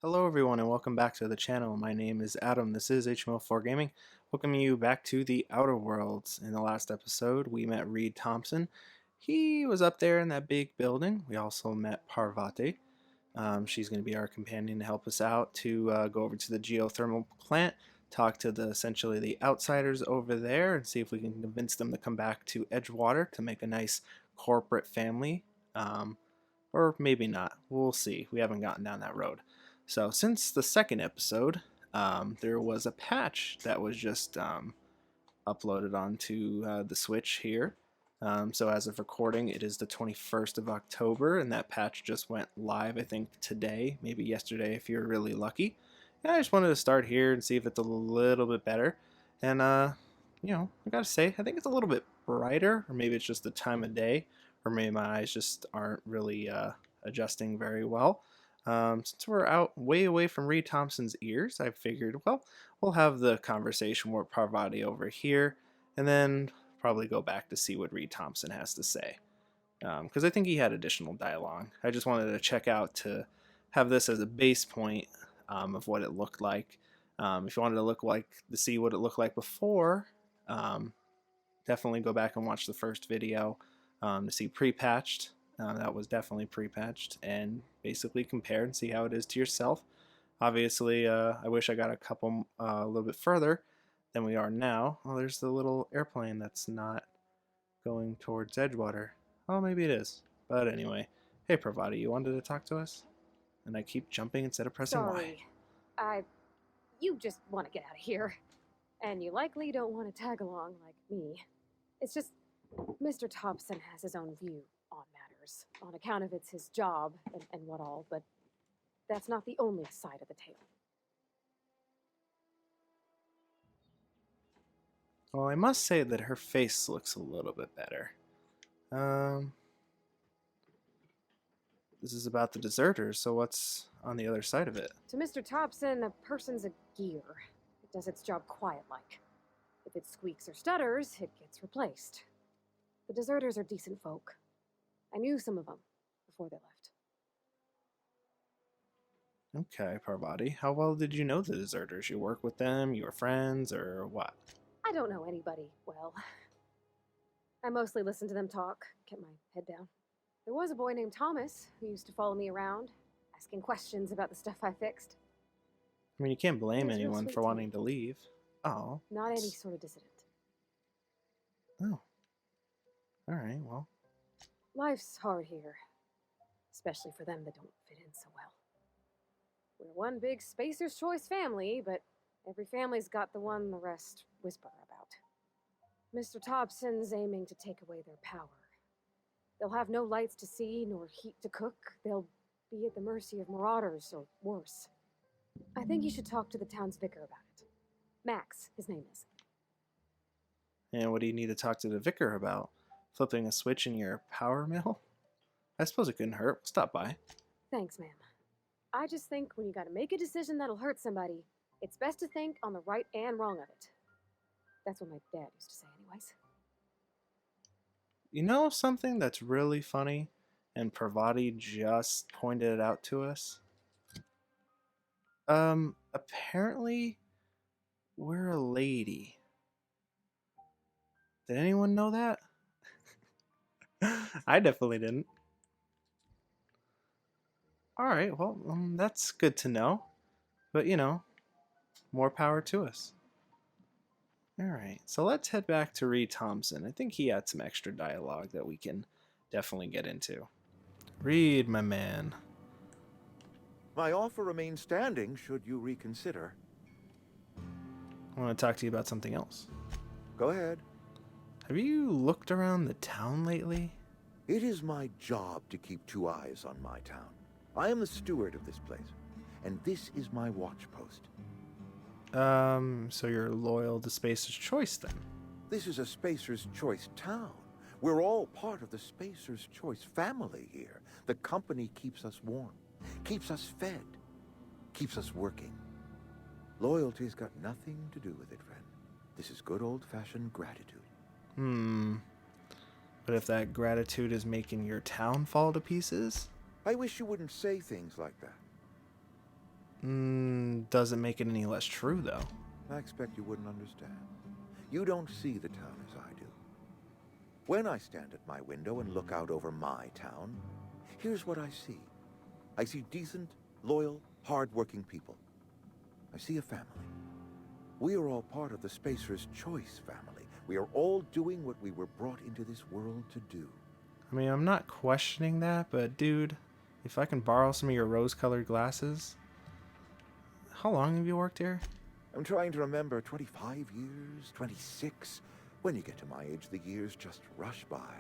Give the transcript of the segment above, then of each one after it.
Hello everyone and welcome back to the channel. My name is Adam. This is HMO4 Gaming. Welcoming you back to the Outer Worlds. In the last episode we met Reed Thompson. He was up there in that big building. We also met Parvati. She's going to be our companion to help us out to go over to the geothermal plant, talk to essentially the outsiders over there and see if we can convince them to come back to Edgewater to make a nice corporate family. Or maybe not. We'll see. We haven't gotten down that road. So since the second episode, there was a patch that was just uploaded onto the Switch here. So as of recording, it is the 21st of October, and that patch just went live, I think, today, maybe yesterday if you're really lucky. And I just wanted to start here and see if it's a little bit better. And, I gotta say, I think it's a little bit brighter, or maybe it's just the time of day, or maybe my eyes just aren't really adjusting very well. Since we're out way away from Reed Thompson's ears, I figured, well, we'll have the conversation with Parvati over here, and then probably go back to see what Reed Thompson has to say. Because I think he had additional dialogue. I just wanted to check out to have this as a base point of what it looked like. If you wanted to see what it looked like before, definitely go back and watch the first video to see pre-patched. That was definitely pre-patched, and basically compare and see how it is to yourself. Obviously, I wish I got a little bit further than we are now. Oh, there's the little airplane that's not going towards Edgewater. Oh, maybe it is. But anyway, hey Parvati, you wanted to talk to us? And I keep jumping instead of pressing Y. Sorry. You just want to get out of here. And you likely don't want to tag along like me. It's just, Mr. Thompson has his own view on matters, on account of it's his job and what all, but that's not the only side of the tale. Well, I must say that her face looks a little bit better. This is about the deserters, so what's on the other side of it? To Mr. Thompson, a person's a gear. It does its job quiet-like. If it squeaks or stutters, it gets replaced. The deserters are decent folk. I knew some of them before they left. Okay, Parvati. How well did you know the deserters? You work with them, you were friends, or what? I don't know anybody well. I mostly listen to them talk, kept my head down. There was a boy named Thomas who used to follow me around, asking questions about the stuff I fixed. I mean, you can't blame He was real anyone sweet for to wanting me. to leave. Oh. Not any sort of dissident. Oh. Alright, well. Life's hard here, especially for them that don't fit in so well. We're one big Spacer's Choice family, but every family's got the one the rest whisper about. Mr. Thompson's aiming to take away their power. They'll have no lights to see, nor heat to cook. They'll be at the mercy of marauders, or worse. I think you should talk to the town's vicar about it. Max, his name is. And what do you need to talk to the vicar about? Flipping a switch in your power mill? I suppose it couldn't hurt. Stop by. Thanks, ma'am. I just think when you gotta make a decision that'll hurt somebody, it's best to think on the right and wrong of it. That's what my dad used to say anyways. You know something that's really funny? And Parvati just pointed it out to us? Apparently, we're a lady. Did anyone know that? I definitely didn't. Alright, well, that's good to know. But, more power to us. Alright, so let's head back to Reed Thompson. I think he had some extra dialogue that we can definitely get into. Reed, my man. My offer remains standing should you reconsider. I want to talk to you about something else. Go ahead. Have you looked around the town lately? It is my job to keep two eyes on my town. I am the steward of this place, and this is my watch post. So you're loyal to Spacer's Choice then? This is a Spacer's Choice town. We're all part of the Spacer's Choice family here. The company keeps us warm, keeps us fed, keeps us working. Loyalty's got nothing to do with it, friend. This is good old-fashioned gratitude. But if that gratitude is making your town fall to pieces? I wish you wouldn't say things like that. Doesn't make it any less true, though. I expect you wouldn't understand. You don't see the town as I do. When I stand at my window and look out over my town, here's what I see. I see decent, loyal, hard-working people. I see a family. We are all part of the Spacer's Choice family. We are all doing what we were brought into this world to do. I mean, I'm not questioning that, but dude, if I can borrow some of your rose-colored glasses. How long have you worked here? I'm trying to remember 25 years, 26. When you get to my age, the years just rush by.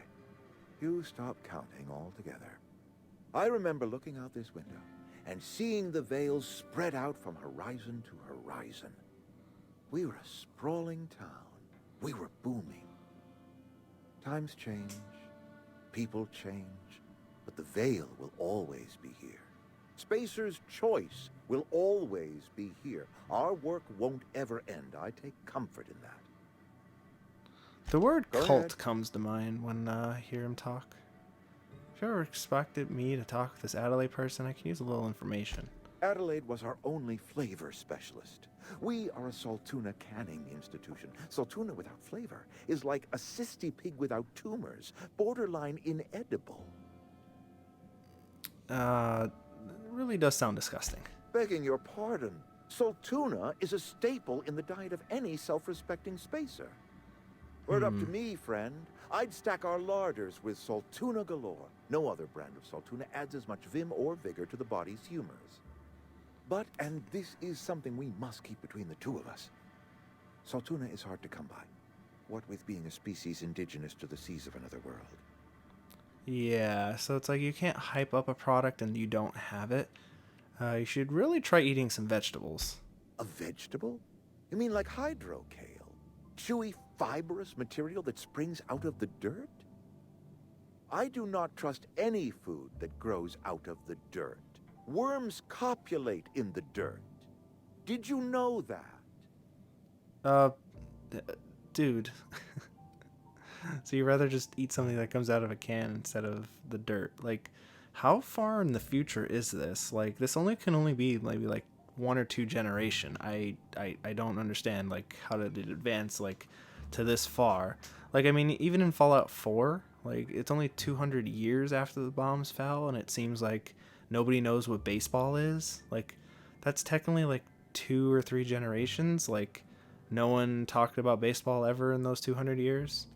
You stop counting altogether. I remember looking out this window and seeing the veils spread out from horizon to horizon. We were a sprawling town. We were booming. Times change, people change, but the veil will always be here. Spacer's Choice will always be here. Our work won't ever end. I take comfort in that. The word Go cult ahead. comes to mind when I hear him talk. If you ever expected me to talk with this Adelaide person, I can use a little information. Adelaide was our only flavor specialist. We are a Saltuna canning institution. Saltuna without flavor is like a cysty pig without tumors, borderline inedible. It really does sound disgusting. Begging your pardon, Saltuna is a staple in the diet of any self-respecting spacer. Were it up to me, friend, I'd stack our larders with Saltuna galore. No other brand of Saltuna adds as much vim or vigor to the body's humors. But, and this is something we must keep between the two of us, Saltuna is hard to come by. What with being a species indigenous to the seas of another world. Yeah, so it's like you can't hype up a product and you don't have it. You should really try eating some vegetables. A vegetable? You mean like hydrocale? Chewy, fibrous material that springs out of the dirt? I do not trust any food that grows out of the dirt. Worms copulate in the dirt. Did you know that? Dude. So you'd rather just eat something that comes out of a can instead of the dirt. Like, how far in the future is this? Like, this can only be maybe like 1 or 2 generation. I don't understand, like, how did it advance, like, to this far? Like, I mean, even in Fallout 4, like, it's only 200 years after the bombs fell, and it seems like nobody knows what baseball is. Like, that's technically, like, 2 or 3 generations. Like, no one talked about baseball ever in those 200 years.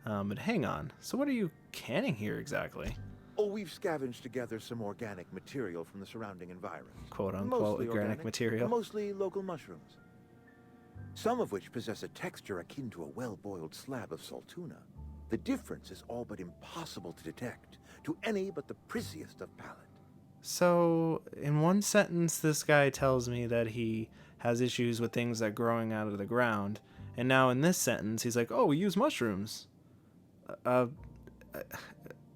But hang on. So what are you canning here exactly? Oh, we've scavenged together some organic material from the surrounding environment. Quote unquote organic material. Mostly local mushrooms. Some of which possess a texture akin to a well-boiled slab of Saltuna. The difference is all but impossible to detect to any but the prissiest of palate. So, in one sentence, this guy tells me that he has issues with things that are growing out of the ground. And now in this sentence, he's like, oh, we use mushrooms.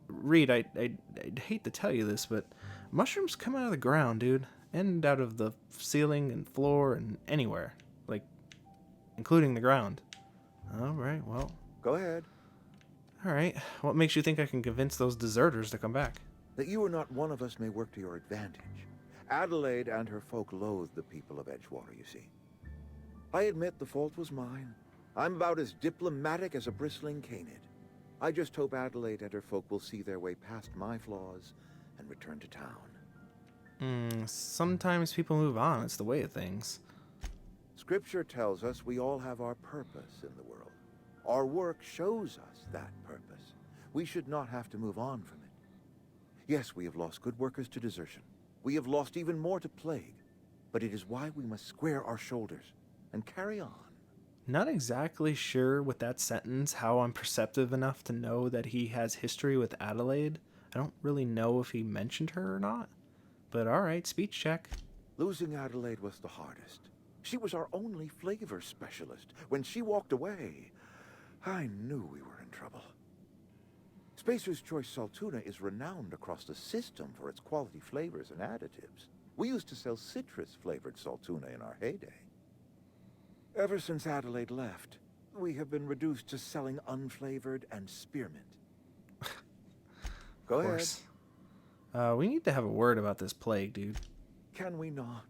Reed, I'd hate to tell you this, but mushrooms come out of the ground, dude. And out of the ceiling and floor and anywhere. Like, including the ground. Alright, well. Go ahead. Alright, what makes you think I can convince those deserters to come back? That you are not one of us may work to your advantage. Adelaide and her folk loathe the people of Edgewater, you see. I admit the fault was mine. I'm about as diplomatic as a bristling canid. I just hope Adelaide and her folk will see their way past my flaws and return to town. Sometimes people move on. It's the way of things. Scripture tells us we all have our purpose in the world. Our work shows us that purpose. We should not have to move on from it. Yes, we have lost good workers to desertion. We have lost even more to plague. But it is why we must square our shoulders and carry on. Not exactly sure with that sentence how I'm perceptive enough to know that he has history with Adelaide. I don't really know if he mentioned her or not. But alright, speech check. Losing Adelaide was the hardest. She was our only flavor specialist. When she walked away, I knew we were in trouble. Spacer's Choice Saltuna is renowned across the system for its quality flavors and additives. We used to sell citrus-flavored Saltuna in our heyday. Ever since Adelaide left, we have been reduced to selling unflavored and spearmint. Go ahead. We need to have a word about this plague, dude. Can we not?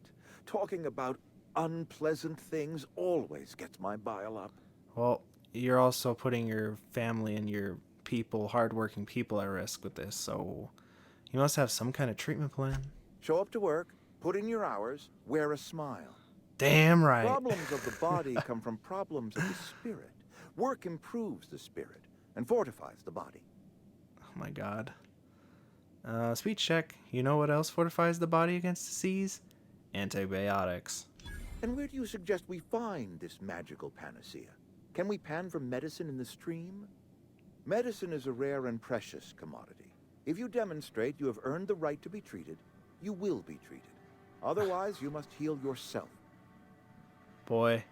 Talking about unpleasant things always gets my bile up. Well, you're also putting your family and your people, hardworking people, at risk with this, so you must have some kind of treatment plan. Show up to work, put in your hours, wear a smile. Damn right. Problems of the body come from problems of the spirit. Work improves the spirit and fortifies the body. Oh my god. Speech check. You know what else fortifies the body against disease? Antibiotics. And where do you suggest we find this magical panacea? Can we pan for medicine in the stream? Medicine is a rare and precious commodity. If you demonstrate you have earned the right to be treated, you will be treated. Otherwise, you must heal yourself. Boy,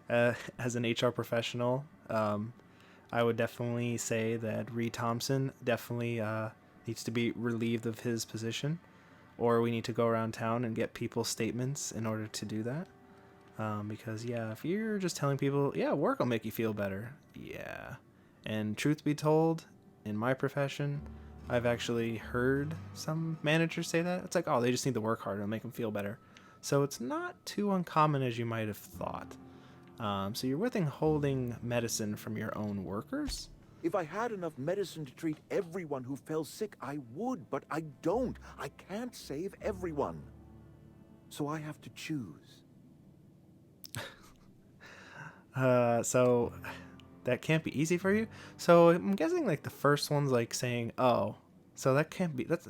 as an HR professional, I would definitely say that Reed Thompson definitely needs to be relieved of his position, or we need to go around town and get people's statements in order to do that. Because, yeah, if you're just telling people, yeah, work will make you feel better, yeah. And truth be told, in my profession, I've actually heard some managers say that. It's like, oh, they just need to work harder and make them feel better. So it's not too uncommon as you might have thought. So you're withholding medicine from your own workers? If I had enough medicine to treat everyone who fell sick, I would, but I don't. I can't save everyone. So I have to choose. So that can't be easy for you? So I'm guessing like the first one's like saying, oh, so that can't be, that's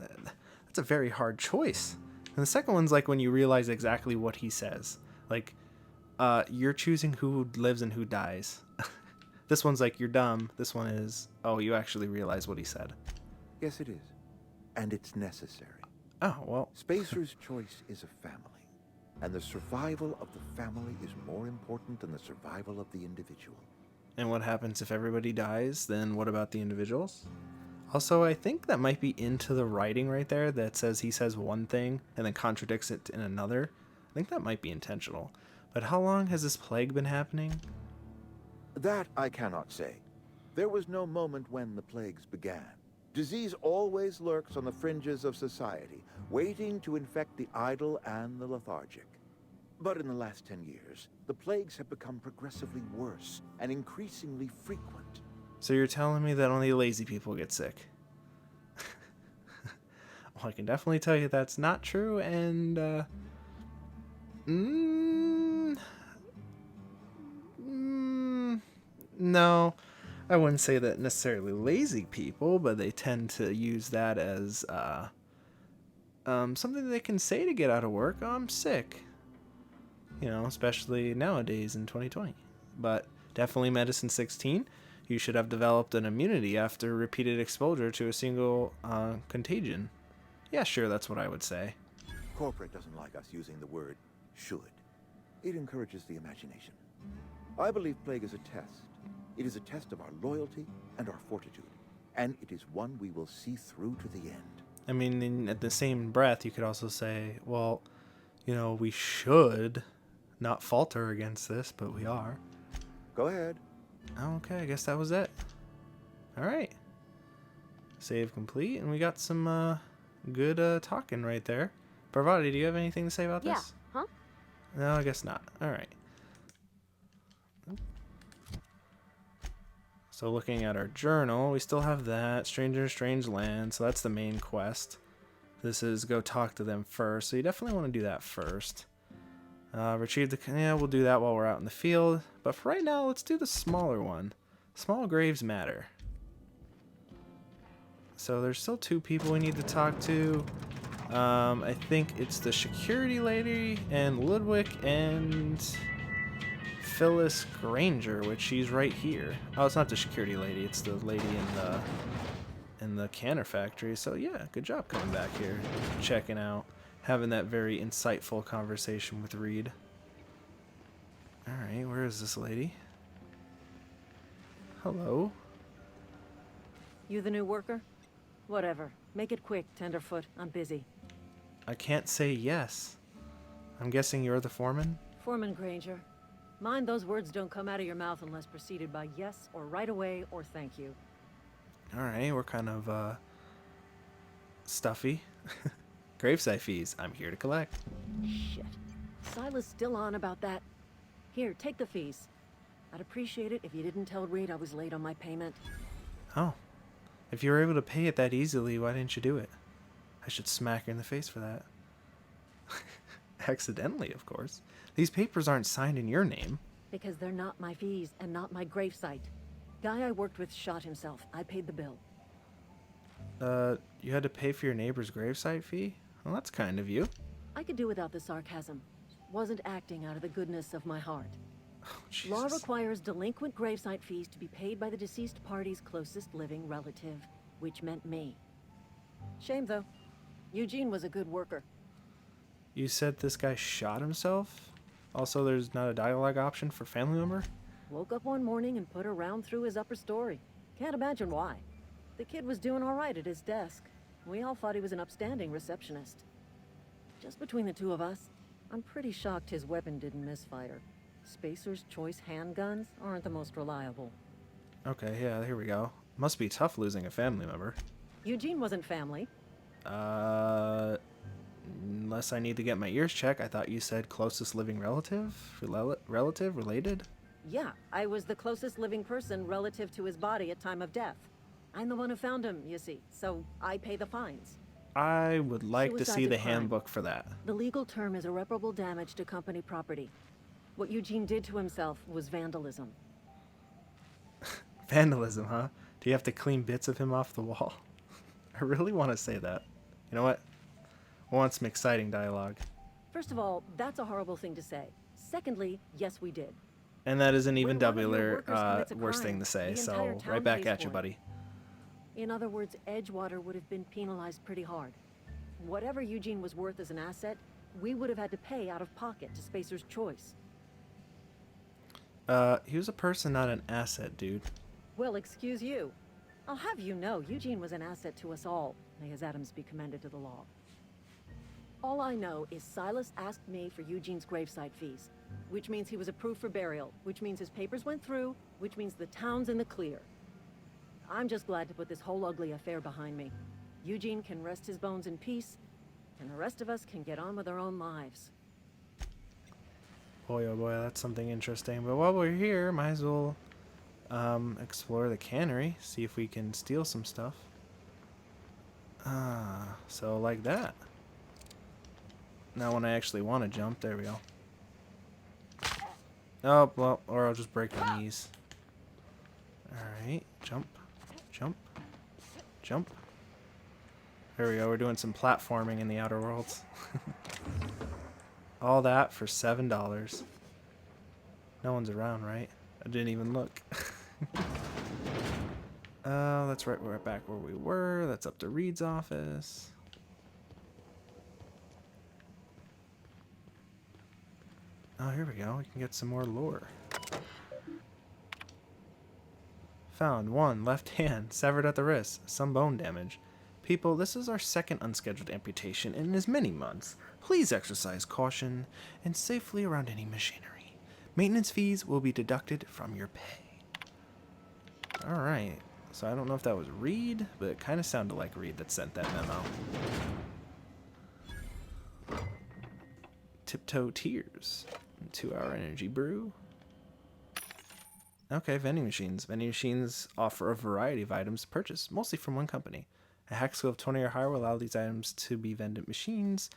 a very hard choice. And the second one's like when you realize exactly what he says. Like, you're choosing who lives and who dies. This one's like, you're dumb. This one is, oh, you actually realize what he said. Yes, it is. And it's necessary. Oh, well. Spacer's choice is a family. And the survival of the family is more important than the survival of the individual. And what happens if everybody dies? Then what about the individuals? Also, I think that might be into the writing right there that says he says one thing and then contradicts it in another. I think that might be intentional. But how long has this plague been happening? That I cannot say. There was no moment when the plagues began. Disease always lurks on the fringes of society, waiting to infect the idle and the lethargic. But in the last 10 years, the plagues have become progressively worse and increasingly frequent. So you're telling me that only lazy people get sick? Well, I can definitely tell you that's not true, and, no, I wouldn't say that necessarily lazy people, but they tend to use that as something they can say to get out of work. Oh, I'm sick. You know, especially nowadays in 2020. But definitely Medicine 16, you should have developed an immunity after repeated exposure to a single contagion. Yeah, sure, that's what I would say. Corporate doesn't like us using the word should. It encourages the imagination. I believe plague is a test. It is a test of our loyalty and our fortitude. And it is one we will see through to the end. I mean, at the same breath, you could also say, well, you know, we should not falter against this, but we are. Go ahead. Okay, I guess that was it. Alright. Save complete, and we got some good talking right there. Parvati, do you have anything to say about this? Yeah, huh? No, I guess not. Alright. So looking at our journal, we still have that. Stranger in Strange Land, so that's the main quest. This is go talk to them first, so you definitely want to do that first. Retrieve the... Yeah, we'll do that while we're out in the field. But for right now, let's do the smaller one. Small graves matter. So there's still 2 people we need to talk to. I think it's the security lady and Ludwig and Phyllis Granger, which she's right here. Oh, it's not the security lady. It's the lady in the canner factory. So yeah, good job coming back here, checking out, having that very insightful conversation with Reed. All right, where is this lady? Hello. You the new worker? Whatever. Make it quick, Tenderfoot. I'm busy. I can't say yes. I'm guessing you're the foreman? Foreman Granger. Mind those words don't come out of your mouth unless preceded by yes or right away or thank you. All right, we're kind of stuffy. Gravesite fees. I'm here to collect. Shit. Silas still on about that. Here, take the fees. I'd appreciate it if you didn't tell Reed I was late on my payment. Oh. If you were able to pay it that easily, why didn't you do it? I should smack her in the face for that. Accidentally, of course. These papers aren't signed in your name. Because they're not my fees and not my gravesite. Guy I worked with shot himself. I paid the bill. You had to pay for your neighbor's gravesite fee? Well, that's kind of you. I could do without the sarcasm. Wasn't acting out of the goodness of my heart. Oh, Jesus. Law requires delinquent gravesite fees to be paid by the deceased party's closest living relative, which meant me. Shame, though. Eugene was a good worker. You said this guy shot himself? Also, there's not a dialogue option for family member? Woke up one morning and put a round through his upper story. Can't imagine why. The kid was doing all right at his desk. We all thought he was an upstanding receptionist. Just between the two of us, I'm pretty shocked his weapon didn't misfire. Spacer's Choice handguns aren't the most reliable. Okay, yeah, here we go. Must be tough losing a family member. Eugene wasn't family. Unless I need to get my ears checked, I thought you said closest living relative? Relative? Related? Yeah, I was the closest living person relative to his body at time of death. I'm the one who found him, you see, so I pay the fines. I would like to see Suicide's a the crime. handbook for that. The legal term is irreparable damage to company property. What Eugene did to himself was vandalism. Vandalism, huh? Do you have to clean bits of him off the wall? I really want to say that. You know what? I want some exciting dialogue. First of all, that's a horrible thing to say. Secondly, yes, we did. And that is an even When one of your doubler workers commits a worse crime, thing to say, the so entire town right back pays at you, for it. buddy. In other words, Edgewater would have been penalized pretty hard. Whatever Eugene was worth as an asset, we would have had to pay out of pocket to Spacer's Choice. He was a person, not an asset, dude. Well, excuse you. I'll have you know, Eugene was an asset to us all. May his atoms be commended to the law. All I know is Silas asked me for Eugene's gravesite fees, which means he was approved for burial, which means his papers went through, which means the town's in the clear. I'm just glad to put this whole ugly affair behind me. Eugene can rest his bones in peace, and the rest of us can get on with our own lives. Boy, oh boy, that's something interesting. But while we're here, might as well explore the cannery, see if we can steal some stuff. So like that. Now when I actually want to jump, there we go. Oh, well, or I'll just break my knees. Alright, jump, jump, jump. There we go, we're doing some platforming in the Outer Worlds. All that for $7. No one's around, right? I didn't even look. That's right, we're back where we were. That's up to Reed's office. Oh, here we go. We can get some more lore. Found 1 left hand, severed at the wrist, some bone damage. People, this is our second unscheduled amputation in as many months. Please exercise caution and safely around any machinery. Maintenance fees will be deducted from your pay. Alright, so I don't know if that was Reed, but it kind of sounded like Reed that sent that memo. Tiptoe Tears. 2-hour energy brew. Okay, vending machines. Vending machines offer a variety of items to purchase, mostly from one company. A hack skill of 20 or higher will allow these items to be vended machines.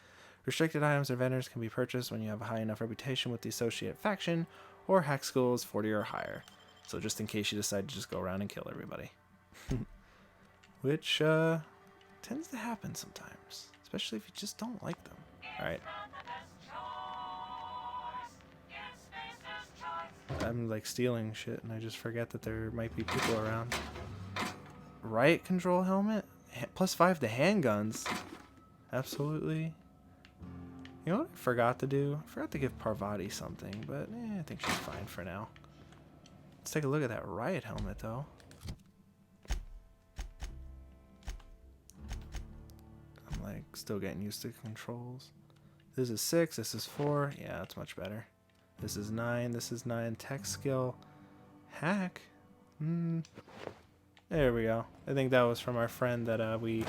Restricted items or vendors can be purchased when you have a high enough reputation with the associated faction, or hack skill is 40 or higher. So just in case you decide to just go around and kill everybody. Which tends to happen sometimes, especially if you just don't like them. Alright. I'm like stealing shit and I just forget that there might be people around. Riot control helmet? +5 to handguns. Absolutely. You know what I forgot to do? I forgot to give Parvati something, but I think she's fine for now. Let's take a look at that riot helmet though. I'm like still getting used to controls. This is 6, this is 4. Yeah, that's much better. This is 9, this is 9. Tech skill. Hack? There we go. I think that was from our friend that we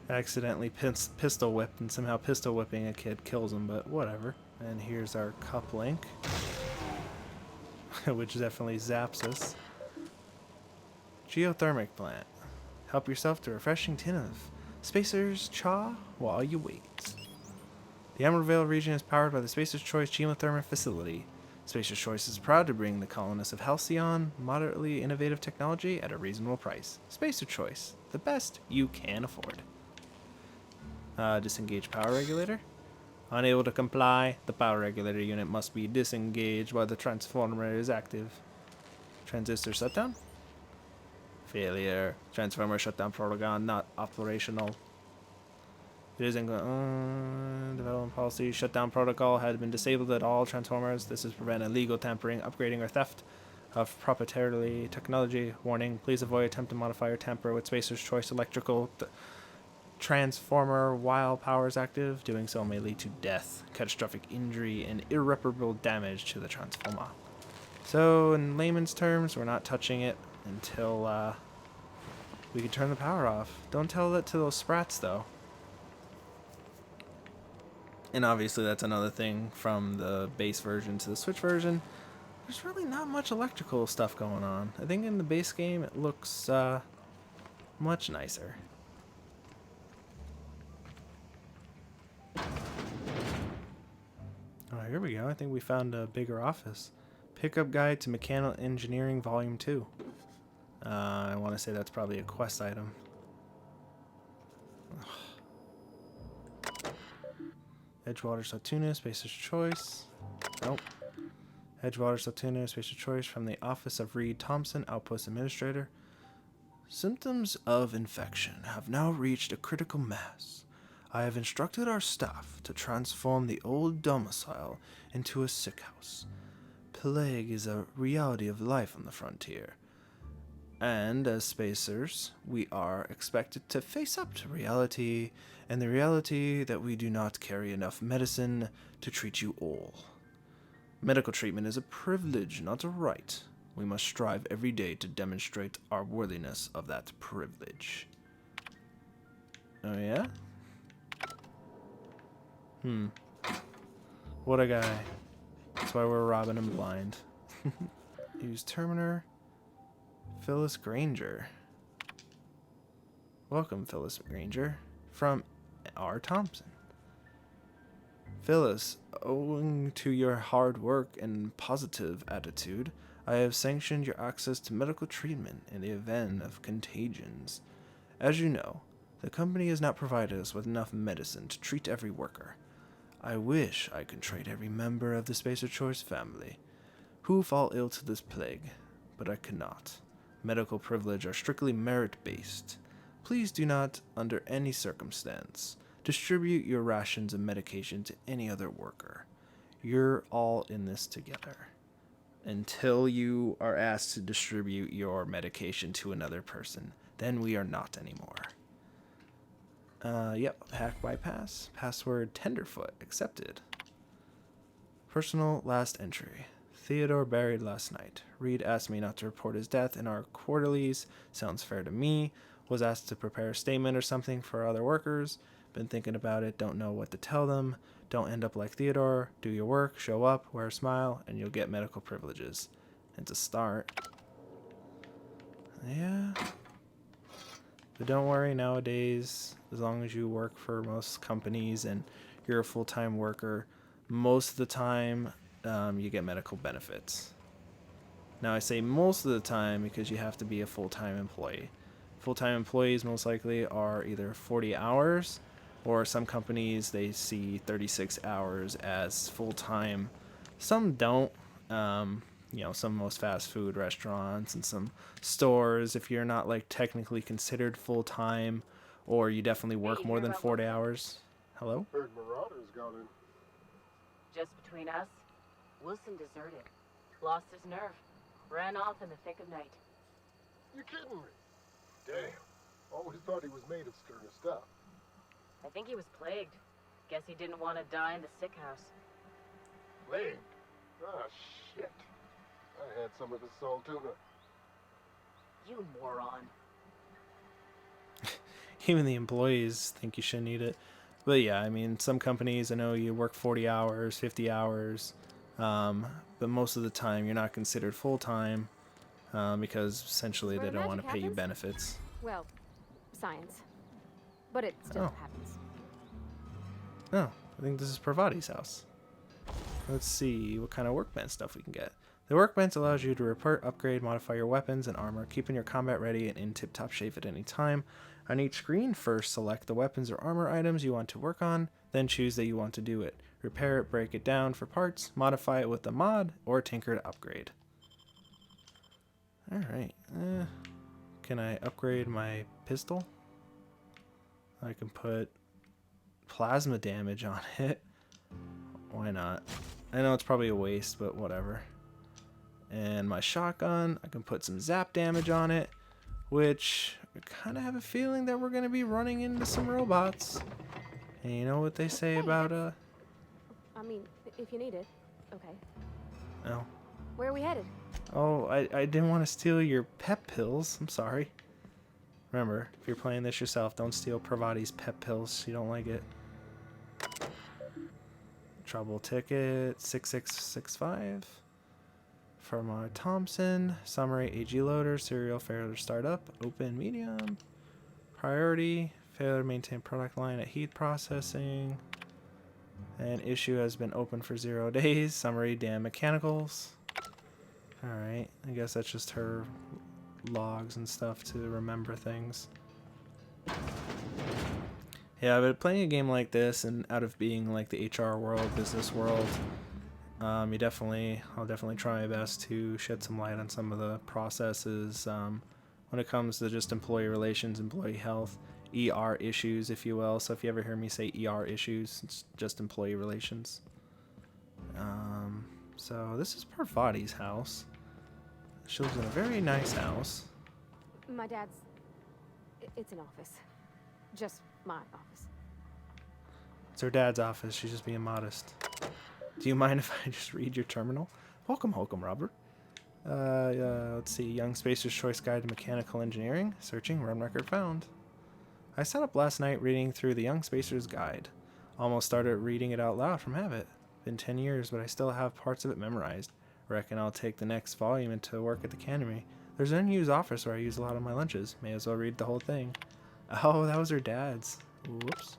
accidentally pistol whipped, and somehow pistol whipping a kid kills him, but whatever. And here's our cup link, which definitely zaps us. Geothermic plant. Help yourself to a refreshing tin of Spacer's Cha while you wait. The Emeraldvale region is powered by the Spacer's Choice Geothermic Facility. Spacer's Choice is proud to bring the colonists of Halcyon moderately innovative technology at a reasonable price. Spacer's Choice, the best you can afford. Disengage power regulator. Unable to comply, the power regulator unit must be disengaged while the transformer is active. Transistor shutdown. Failure. Transformer shutdown protocol not operational. It is in development policy. Shutdown protocol has been disabled at all transformers. This is prevent illegal tampering, upgrading, or theft of proprietary technology. Warning: please avoid attempt to modify or tamper with Spacer's Choice electrical transformer while power is active. Doing so may lead to death, catastrophic injury, and irreparable damage to the transformer. So, in layman's terms, we're not touching it until we can turn the power off. Don't tell that to those sprats, though. And obviously that's another thing from the base version to the Switch version. There's really not much electrical stuff going on. I think in the base game it looks much nicer. Oh, here we go. I think we found a bigger office. Pickup Guide to Mechanical Engineering Volume 2. I want to say that's probably a quest item. Edgewater Satuna, Spacer's Choice. Nope. Edgewater Satuna, Spacer's Choice from the Office of Reed Thompson, Outpost Administrator. Symptoms of infection have now reached a critical mass. I have instructed our staff to transform the old domicile into a sick house. Plague is a reality of life on the frontier. And as spacers, we are expected to face up to reality, and the reality that we do not carry enough medicine to treat you all. Medical treatment is a privilege, not a right. We must strive every day to demonstrate our worthiness of that privilege. Oh yeah? What a guy. That's why we're robbing him blind. Use Terminator. Phyllis Granger. Welcome, Phyllis Granger, from R. Thompson. Phyllis, owing to your hard work and positive attitude, I have sanctioned your access to medical treatment in the event of contagions. As you know, the company has not provided us with enough medicine to treat every worker. I wish I could treat every member of the Spacer Choice family who fall ill to this plague, but I cannot. Medical privilege are strictly merit-based. Please do not, under any circumstance, distribute your rations of medication to any other worker. You're all in this together. Until you are asked to distribute your medication to another person, then we are not anymore. Yep, hack bypass. Password Tenderfoot accepted. Personal last entry. Theodore buried last night. Reed asked me not to report his death in our quarterlies. Sounds fair to me. Was asked to prepare a statement or something for other workers. Been thinking about it. Don't know what to tell them. Don't end up like Theodore. Do your work. Show up. Wear a smile. And you'll get medical privileges. And to start. Yeah. But don't worry, nowadays, as long as you work for most companies and you're a full-time worker, most of the time, you get medical benefits. Now, I say most of the time because you have to be a full-time employee. Full-time employees most likely are either 40 hours, or some companies, they see 36 hours as full-time. Some don't. Some most fast food restaurants and some stores, if you're not like technically considered full-time, or you definitely work more than 40 hours. Hello? Heard Marauders got in. Just between us, Wilson deserted, lost his nerve, ran off in the thick of night. You kidding me? Damn. Always thought he was made of sterner stuff. I think he was plagued. Guess he didn't want to die in the sick house. Plague? Ah, shit. I had some of the salt tuna. You moron. even the employees think you shouldn't need it. But yeah, I mean, some companies, I know you work 40 hours, 50 hours, but most of the time you're not considered full-time because essentially Where they the don't want to magic pay you happens? benefits. Well, science. But it still Oh, happens. oh, I think this is Parvati's house. Let's see what kind of workbench stuff we can get. The workbench allows you to repair, upgrade, modify your weapons and armor, keeping your combat ready and in tip-top shape at any time. On each screen, first select the weapons or armor items you want to work on, then choose that you want to do it. Repair it, break it down for parts, modify it with a mod, or tinker to upgrade. Alright, can I upgrade my pistol? I can put plasma damage on it. Why not? I know it's probably a waste, but whatever. And my shotgun, I can put some zap damage on it, which I kind of have a feeling that we're going to be running into some robots. And you know what they say Hey, about, I mean, if you need it. Okay. Oh. Where are we headed? Oh, I didn't want to steal your pep pills. I'm sorry. Remember, if you're playing this yourself, don't steal Parvati's pep pills. You don't like it. Trouble ticket 6665. From our Thompson. Summary AG loader. Serial failure to start up. Open medium. Priority. Failure to maintain product line at heat processing. And issue has been open for 0 days. Summary damn mechanicals. Alright. I guess that's just her logs and stuff to remember things. Yeah, but playing a game like this and out of being like the HR world, business world, I'll definitely try my best to shed some light on some of the processes when it comes to just employee relations, employee health, ER issues, if you will. So if you ever hear me say ER issues, it's just employee relations. So this is Parvati's house. She lives in a very nice house. My dad's... It's an office. Just my office. It's her dad's office. She's just being modest. Do you mind if I just read your terminal? Welcome, Robert. Let's see. Young Spacer's Choice Guide to Mechanical Engineering. Searching. Run record found. I sat up last night reading through the Young Spacer's Guide. Almost started reading it out loud from habit. Been 10 years, but I still have parts of it memorized. Reckon I'll take the next volume into work at the cannery. There's an unused office where I use a lot of my lunches. May as well read the whole thing. Oh, that was her dad's. Whoops.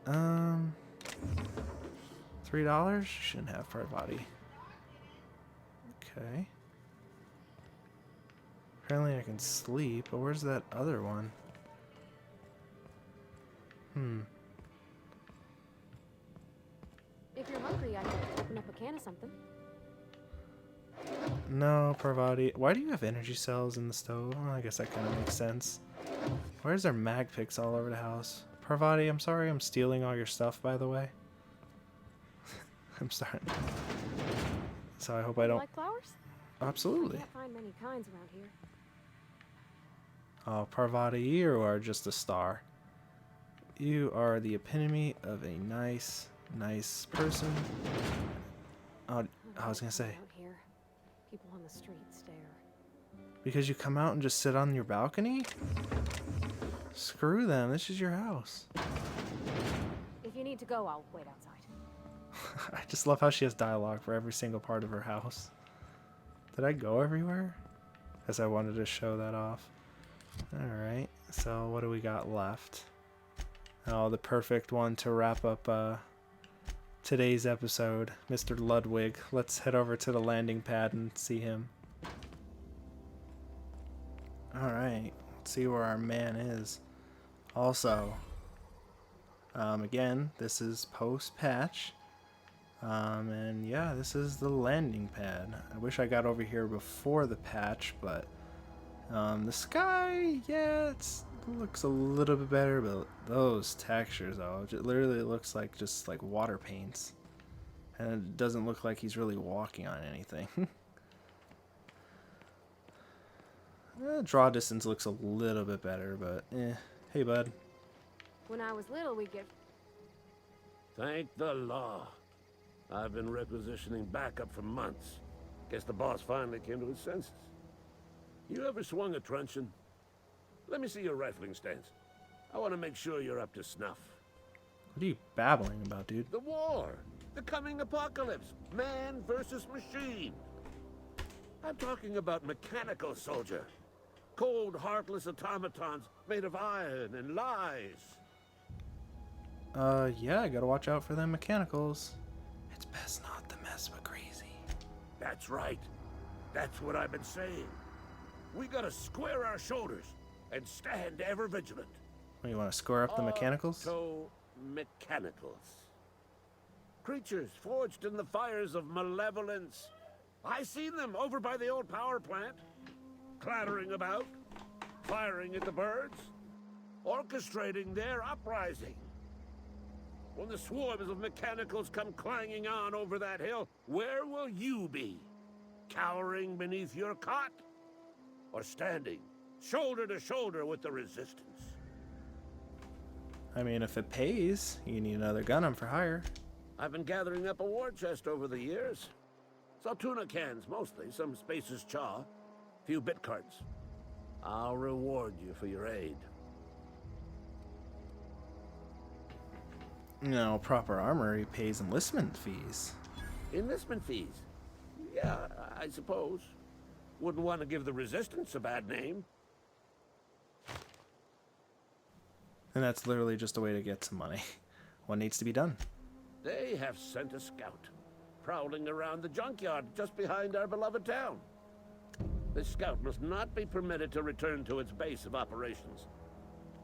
$3? Shouldn't have Parvati. Okay. Apparently I can sleep, but where's that other one? If you're hungry, I can open up a can of something. No, Parvati. Why do you have energy cells in the stove? Well, I guess that kind of makes sense. Where's there mag picks all over the house? Parvati, I'm sorry I'm stealing all your stuff, by the way. I'm sorry. So I hope I don't... Like flowers? Absolutely. I can't find many kinds around here. Oh, Parvati, you are just a star. You are the epitome of a nice person. Oh, I was gonna say. Out here, people on the street stare. Because you come out and just sit on your balcony? Screw them, this is your house. If you need to go, I'll wait outside. I just love how she has dialogue for every single part of her house. Did I go everywhere? As I wanted to show that off. Alright, so what do we got left? Oh, the perfect one to wrap up today's episode, Mr. Ludwig. Let's head over to the landing pad and see him. Alright, let's see where our man is. Also, again, this is post-patch. And yeah, this is the landing pad. I wish I got over here before the patch, but the sky, yeah, it looks a little bit better, but those textures, though, it literally looks like just like water paints. And it doesn't look like he's really walking on anything. Draw distance looks a little bit better, but hey, bud. When I was little, we'd get... Thank the law. I've been requisitioning backup for months. Guess the boss finally came to his senses. You ever swung a truncheon? Let me see your rifling stance. I want to make sure you're up to snuff. What are you babbling about, dude? The war. The coming apocalypse. Man versus machine. I'm talking about mechanical soldier. Cold, heartless automatons made of iron and lies. Yeah, I gotta watch out for them mechanicals. It's best not to mess with crazy. That's right. That's what I've been saying. We gotta square our shoulders and stand ever vigilant. What, you want to score up the mechanicals? Mechanicals. Creatures forged in the fires of malevolence. I seen them over by the old power plant, clattering about, firing at the birds, orchestrating their uprising. When the swarms of mechanicals come clanging on over that hill, where will you be? Cowering beneath your cot? Or standing, shoulder to shoulder with the resistance? I mean, if it pays, you need another gun for hire. I've been gathering up a war chest over the years. Saw tuna cans, mostly, some Spacer's chaw, few bit cards. I'll reward you for your aid. No, proper armory pays enlistment fees. Enlistment fees? Yeah, I suppose. Wouldn't want to give the Resistance a bad name. And that's literally just a way to get some money. What needs to be done? They have sent a scout, prowling around the junkyard just behind our beloved town. This scout must not be permitted to return to its base of operations.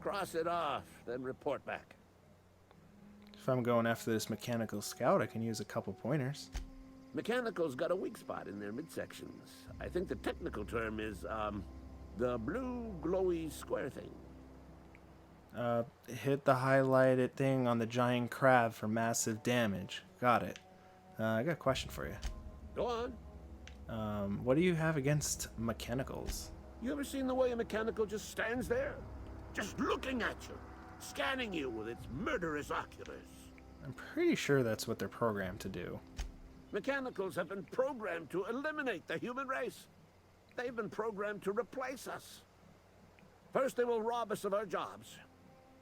Cross it off, then report back. If I'm going after this mechanical scout, I can use a couple pointers. Mechanical's got a weak spot in their midsections. I think the technical term is, the blue glowy square thing. Hit the highlighted thing on the giant crab for massive damage. Got it. I got a question for you. Go on. What do you have against mechanicals? You ever seen the way a mechanical just stands there? Just looking at you, scanning you with its murderous oculars. I'm pretty sure that's what they're programmed to do. Mechanicals have been programmed to eliminate the human race. They've been programmed to replace us. First, they will rob us of our jobs.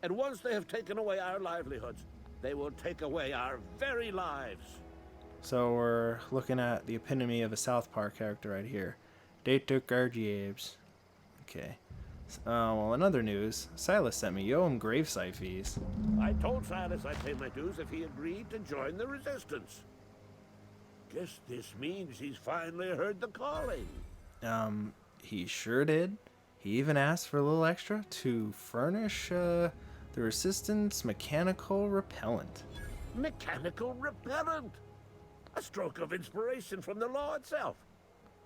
And once they have taken away our livelihoods, they will take away our very lives. So we're looking at the epitome of a South Park character right here. They took our jobs. Okay. Well, in other news, Silas sent me. You owe him Gravesite fees. I told Silas I'd pay my dues if he agreed to join the Resistance. Guess this means he's finally heard the calling. He sure did. He even asked for a little extra to furnish, the Resistance mechanical repellent. Mechanical repellent? A stroke of inspiration from the law itself.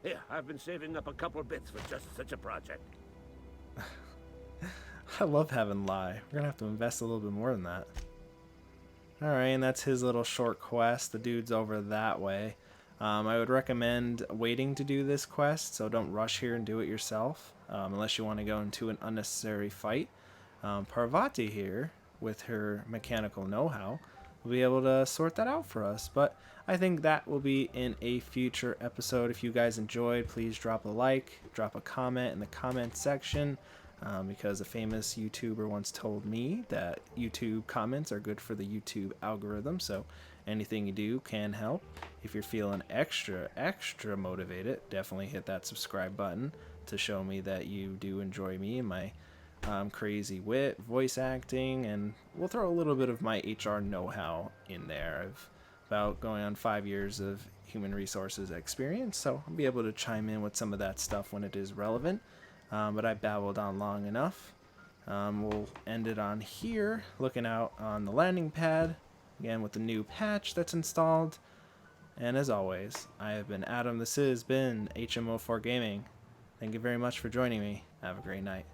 Here, I've been saving up a couple bits for just such a project. I love having lie. We're gonna have to invest a little bit more than that. Alright, and that's his little short quest. The dude's over that way. I would recommend waiting to do this quest, so don't rush here and do it yourself, unless you want to go into an unnecessary fight. Parvati here, with her mechanical know-how, will be able to sort that out for us, but I think that will be in a future episode. If you guys enjoyed, please drop a like, drop a comment in the comment section, because a famous YouTuber once told me that YouTube comments are good for the YouTube algorithm, so anything you do can help. If you're feeling extra motivated, definitely hit that subscribe button to show me that you do enjoy me and my crazy wit, voice acting, and we'll throw a little bit of my HR know-how in there. I've about going on 5 years of human resources experience, so I'll be able to chime in with some of that stuff when it is relevant. But I babbled on long enough. We'll end it on here, looking out on the landing pad, again with the new patch that's installed. And as always, I have been Adam. This has been HMO4 Gaming. Thank you very much for joining me. Have a great night.